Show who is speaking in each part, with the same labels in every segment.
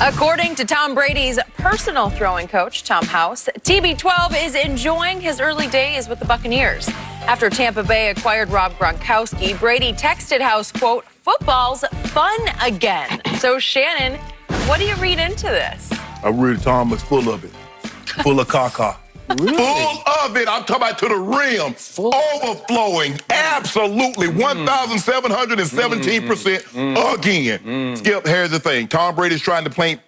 Speaker 1: According to Tom Brady's personal throwing coach, Tom House, TB12 is enjoying his early days with the Buccaneers. After Tampa Bay acquired Rob Gronkowski, Brady texted House, quote, "Football's fun again." So, Shannon, what do you read into this?
Speaker 2: I read Tom is full of it. Full of caca.
Speaker 3: Really?
Speaker 2: Full of it. I'm talking about to the rim. Overflowing. Absolutely. 1,717% again. Skip, here's the thing. Tom Brady's trying to paint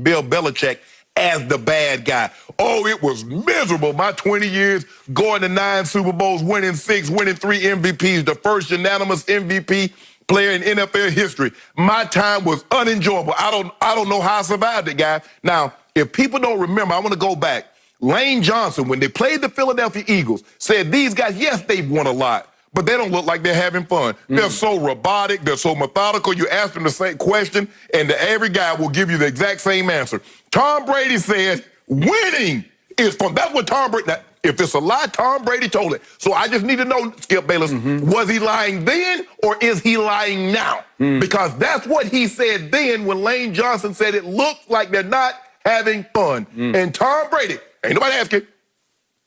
Speaker 2: Bill Belichick as the bad guy. Oh, it was miserable. My 20 years going to 9 Super Bowls, winning 6, winning 3 MVPs, the first unanimous MVP player in NFL history. My time was unenjoyable. I don't know how I survived it, guys. Now, if people don't remember, I want to go back. Lane Johnson, when they played the Philadelphia Eagles, said these guys, yes, they've won a lot, but they don't look like they're having fun. They're so robotic. They're so methodical. You ask them the same question, and every guy will give you the exact same answer. Tom Brady said, winning is fun. That's what Tom Brady, now, if it's a lie, Tom Brady told it. So I just need to know, Skip Bayless, was he lying then or is he lying now? Because that's what he said then when Lane Johnson said it looks like they're not having fun. And Tom Brady, ain't nobody asking.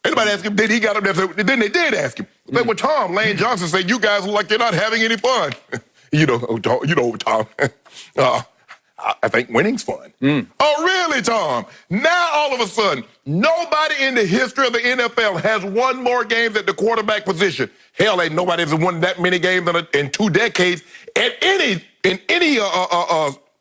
Speaker 2: Ain't nobody asking. Then he got up there. Then they did ask him. But with Tom, Lane Johnson said, "You guys look like you're not having any fun." Tom. I think winning's fun. Oh, really, Tom? Now all of a sudden, nobody in the history of the NFL has won more games at the quarterback position. Hell, ain't nobody has won that many games in 2 decades in any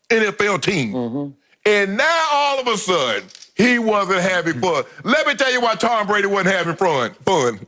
Speaker 2: NFL team. And now all of a sudden, he wasn't having fun. Let me tell you why Tom Brady wasn't having fun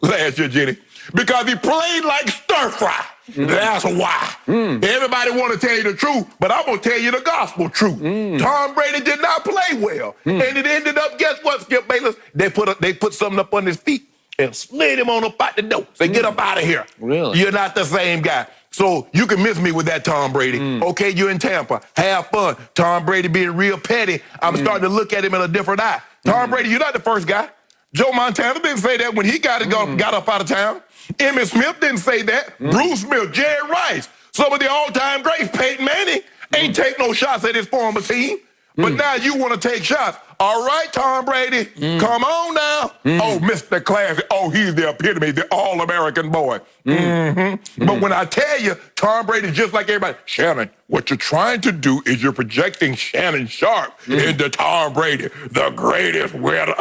Speaker 2: last year, Jenny. Because he played like stir fry. That's why. Everybody want to tell you the truth, but I'm going to tell you the gospel truth. Tom Brady did not play well. And it ended up, guess what, Skip Bayless? They put something up on his feet and slid him on up out the door. Say, get up out of here.
Speaker 3: Really?
Speaker 2: You're not the same guy. So you can miss me with that, Tom Brady. Okay, you're in Tampa. Have fun. Tom Brady being real petty. I'm starting to look at him in a different eye. Tom Brady, you're not the first guy. Joe Montana didn't say that when he got up out of town. Emmitt Smith didn't say that. Bruce Smith, Jerry Rice, some of the all-time greats, Peyton Manning, ain't take no shots at his former team. But now you want to take shots. All right, Tom Brady, come on now. Oh, Mr. Classic. Oh, he's the epitome, the all-American boy. But when I tell you, Tom Brady's just like everybody. Shannon, what you're trying to do is you're projecting Shannon Sharp into Tom Brady, the greatest winner.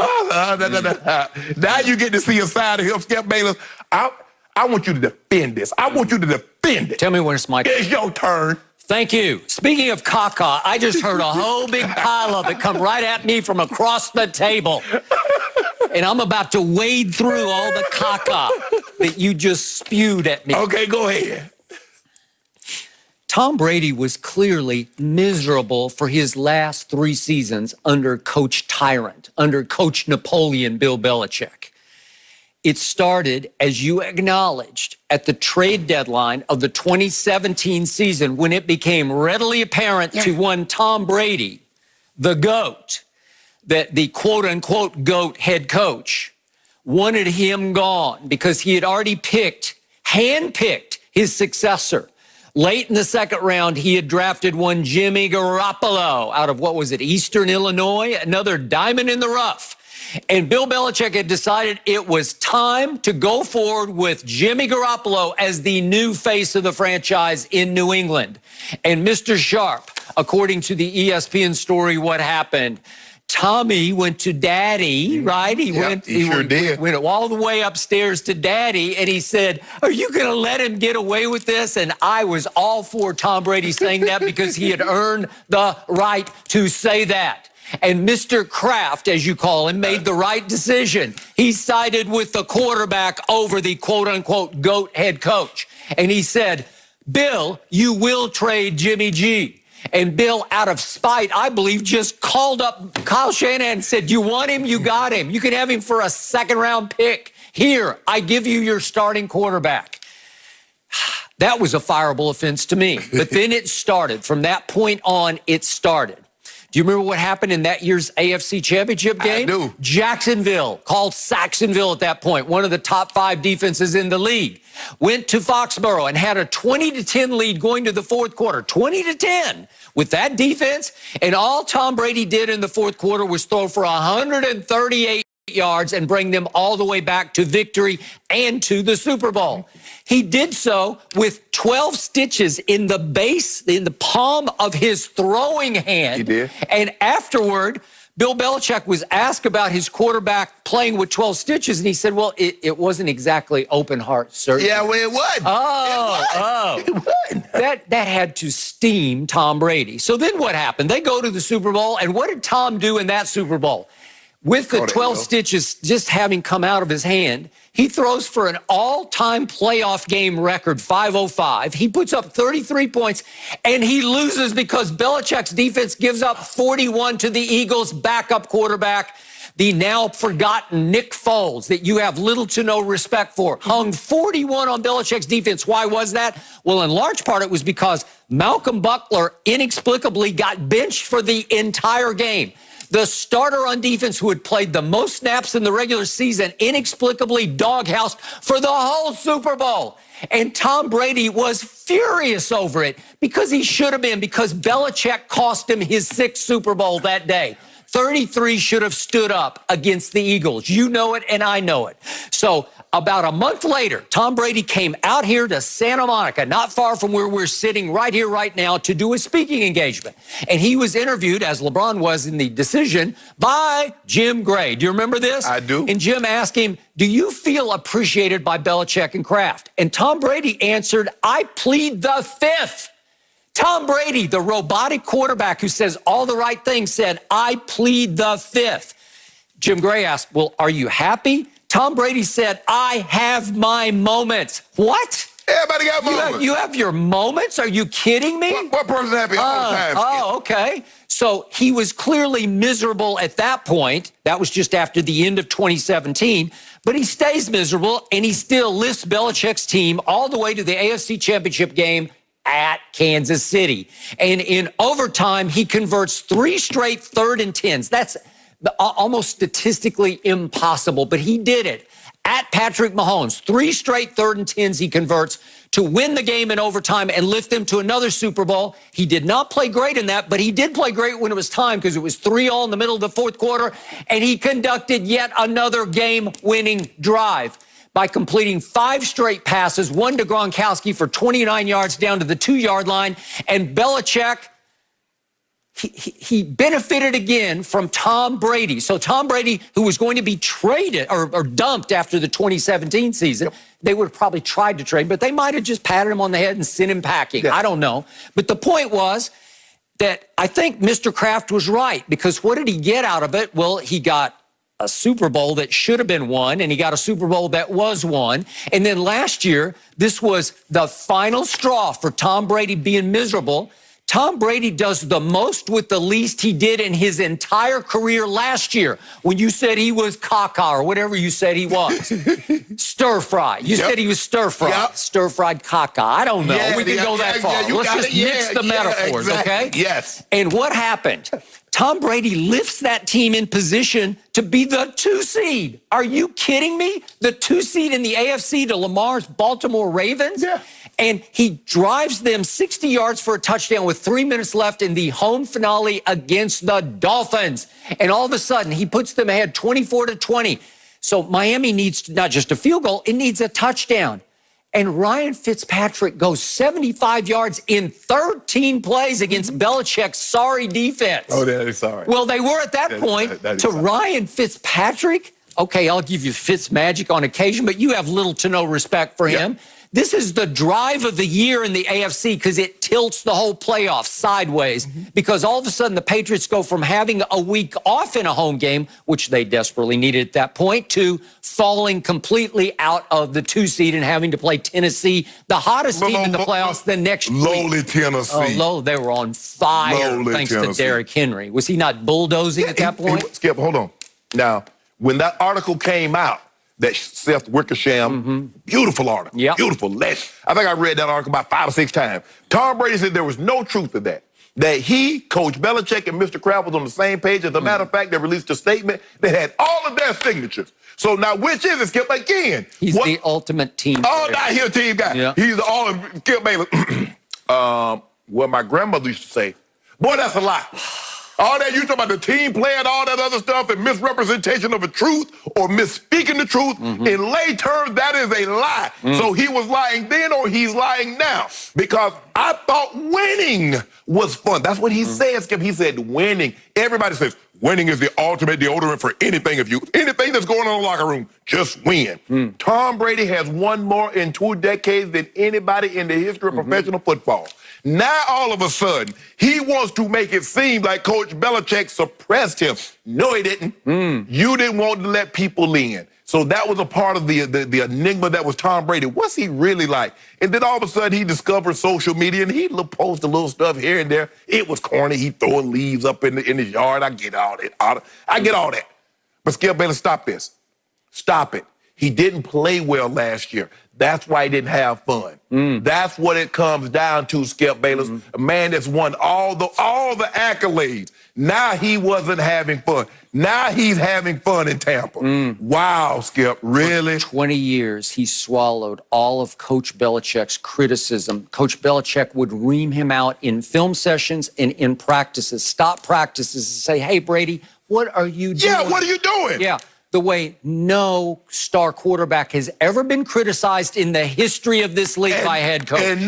Speaker 2: Now you get to see a side of him, Skip Bayless. I want you to defend this. I want you to defend it.
Speaker 3: Tell me when it's my turn.
Speaker 2: It's your turn.
Speaker 3: Thank you. Speaking of caca, I just heard a whole big pile of it come right at me from across the table. And I'm about to wade through all the caca that you just spewed at me.
Speaker 2: Okay, go ahead.
Speaker 3: Tom Brady was clearly miserable for his last 3 seasons under Coach Tyrant, under Coach Napoleon Bill Belichick. It started, as you acknowledged, at the trade deadline of the 2017 season when it became readily apparent to one Tom Brady, the GOAT, that the quote-unquote GOAT head coach wanted him gone because he had already handpicked his successor. Late in the second round, he had drafted one Jimmy Garoppolo out of, Eastern Illinois, another diamond in the rough. And Bill Belichick had decided it was time to go forward with Jimmy Garoppolo as the new face of the franchise in New England. And Mr. Sharp, according to the ESPN story, what happened? Tommy went to Daddy, right? He went all the way upstairs to Daddy, and he said, "Are you going to let him get away with this?" And I was all for Tom Brady saying that because he had earned the right to say that. And Mr. Kraft, as you call him, made the right decision. He sided with the quarterback over the quote-unquote GOAT head coach. And he said, "Bill, you will trade Jimmy G." And Bill, out of spite, I believe, just called up Kyle Shanahan and said, "You want him? You got him. You can have him for a second-round pick. Here, I give you your starting quarterback." That was a fireable offense to me. But then it started. From that point on, it started. Do you remember what happened in that year's AFC Championship game?
Speaker 2: I do.
Speaker 3: Jacksonville, called Saxonville at that point, one of the top 5 defenses in the league, went to Foxborough and had a 20-10 lead going to the fourth quarter. 20-10 with that defense. And all Tom Brady did in the fourth quarter was throw for 138 yards and bring them all the way back to victory and to the Super Bowl. He did so with 12 stitches in the palm of his throwing hand.
Speaker 2: He did.
Speaker 3: And afterward, Bill Belichick was asked about his quarterback playing with 12 stitches, and he said, well, it wasn't exactly open heart surgery.
Speaker 2: Yeah, well, it wasn't. It wasn't.
Speaker 3: That had to steam Tom Brady. So then what happened? They go to the Super Bowl, and what did Tom do in that Super Bowl? With the 12 stitches just having come out of his hand, he throws for an all-time playoff game record, 505. He puts up 33 points, and he loses because Belichick's defense gives up 41 to the Eagles' backup quarterback, the now forgotten Nick Foles, that you have little to no respect for. Hung 41 on Belichick's defense. Why was that? Well, in large part, it was because Malcolm Butler inexplicably got benched for the entire game. The starter on defense who had played the most snaps in the regular season inexplicably doghoused for the whole Super Bowl. And Tom Brady was furious over it because he should have been, because Belichick cost him his 6th Super Bowl that day. 33 should have stood up against the Eagles. You know it, and I know it. So about a month later, Tom Brady came out here to Santa Monica, not far from where we're sitting right here, right now, to do a speaking engagement. And he was interviewed, as LeBron was in the decision, by Jim Gray. Do you remember this?
Speaker 2: I do.
Speaker 3: And Jim asked him, do you feel appreciated by Belichick and Kraft? And Tom Brady answered, I plead the 5th. Tom Brady, the robotic quarterback who says all the right things, said, I plead the 5th. Jim Gray asked, well, are you happy? Tom Brady said, I have my moments. What?
Speaker 2: Everybody got moments.
Speaker 3: You have your moments? Are you kidding me?
Speaker 2: What person's happy all the time?
Speaker 3: Oh, okay. So he was clearly miserable at that point. That was just after the end of 2017. But he stays miserable, and he still lifts Belichick's team all the way to the AFC Championship game at Kansas City. And in overtime, he converts 3 straight 3rd and 10s. That's almost statistically impossible, but he did it. At Patrick Mahomes, 3 straight 3rd and 10s he converts to win the game in overtime and lift them to another Super Bowl. He did not play great in that, but he did play great when it was time because it was 3-all in the middle of the fourth quarter, and he conducted yet another game-winning drive by completing 5 straight passes, 1 to Gronkowski for 29 yards down to the 2-yard line. And Belichick, he benefited again from Tom Brady. So Tom Brady, who was going to be traded or dumped after the 2017 season, they would have probably tried to trade, but they might have just patted him on the head and sent him packing. I don't know. But the point was that I think Mr. Kraft was right, because what did he get out of it? Well, he got a Super Bowl that should have been won, and he got a Super Bowl that was won. And then last year, this was the final straw for Tom Brady being miserable. Tom Brady does the most with the least he did in his entire career last year when you said he was caca or whatever you said he was. Stir fry. You said he was stir fry. Stir fried caca. I don't know. We can go that far. Let's just mix the metaphors, okay?
Speaker 2: Yes.
Speaker 3: And what happened? Tom Brady lifts that team in position to be the 2 seed. Are you kidding me? The 2 seed in the AFC to Lamar's Baltimore Ravens?
Speaker 2: Yeah.
Speaker 3: And he drives them 60 yards for a touchdown with 3 minutes left in the home finale against the Dolphins. And all of a sudden, he puts them ahead 24-20. So Miami needs not just a field goal, it needs a touchdown. And Ryan Fitzpatrick goes 75 yards in 13 plays against Belichick's sorry defense.
Speaker 2: Oh, that is sorry.
Speaker 3: Well, they were at that point to Ryan Fitzpatrick. Okay, I'll give you Fitz magic on occasion, but you have little to no respect for him. This is the drive of the year in the AFC because it tilts the whole playoff sideways, because all of a sudden the Patriots go from having a week off in a home game, which they desperately needed at that point, to falling completely out of the 2 seed and having to play Tennessee, the hottest team in the playoffs, the next week.
Speaker 2: Lowly Tennessee.
Speaker 3: Oh, they were on fire thanks to Derrick Henry. Was he not bulldozing at that point?
Speaker 2: Skip, hold on. Now, when that article came out, that Seth Wickersham, beautiful article, beautiful. I think I read that article about 5 or 6 times. Tom Brady said there was no truth to that. that he, Coach Belichick, and Mr. Kraft was on the same page. As a matter of fact, they released a statement that had all of their signatures. So now, which is it, Skip? Again,
Speaker 3: he's the ultimate team
Speaker 2: all
Speaker 3: player.
Speaker 2: not here team guy.
Speaker 3: Yeah.
Speaker 2: He's all Skip Bayless. What my grandmother used to say, boy, that's a lie. All that you talking about the team player and all that other stuff and misrepresentation of the truth or misspeaking the truth, in lay terms, that is a lie. So he was lying then or he's lying now because I thought winning was fun. That's what he said, Skip. He said winning. Everybody says winning is the ultimate deodorant for anything. Anything that's going on in the locker room, just win. Tom Brady has won more in 2 decades than anybody in the history of professional football. Now, all of a sudden, he wants to make it seem like Coach Belichick suppressed him. No, he didn't. You didn't want to let people in. So that was a part of the enigma that was Tom Brady. What's he really like? And then all of a sudden, he discovered social media, and he post a little stuff here and there. It was corny. He throwing leaves up in his yard. I get all that. I get all that. But Skip Bayless, stop this. Stop it. He didn't play well last year. That's why he didn't have fun. That's what it comes down to, Skip Bayless. A man that's won all the accolades. Now he wasn't having fun. Now he's having fun in Tampa. Wow, Skip, really?
Speaker 3: For 20 years, he swallowed all of Coach Belichick's criticism. Coach Belichick would ream him out in film sessions and in practices, stop practices and say, hey, Brady, what are you doing?
Speaker 2: Yeah, what are you doing?
Speaker 3: Yeah. The way no star quarterback has ever been criticized in the history of this league by a head coach.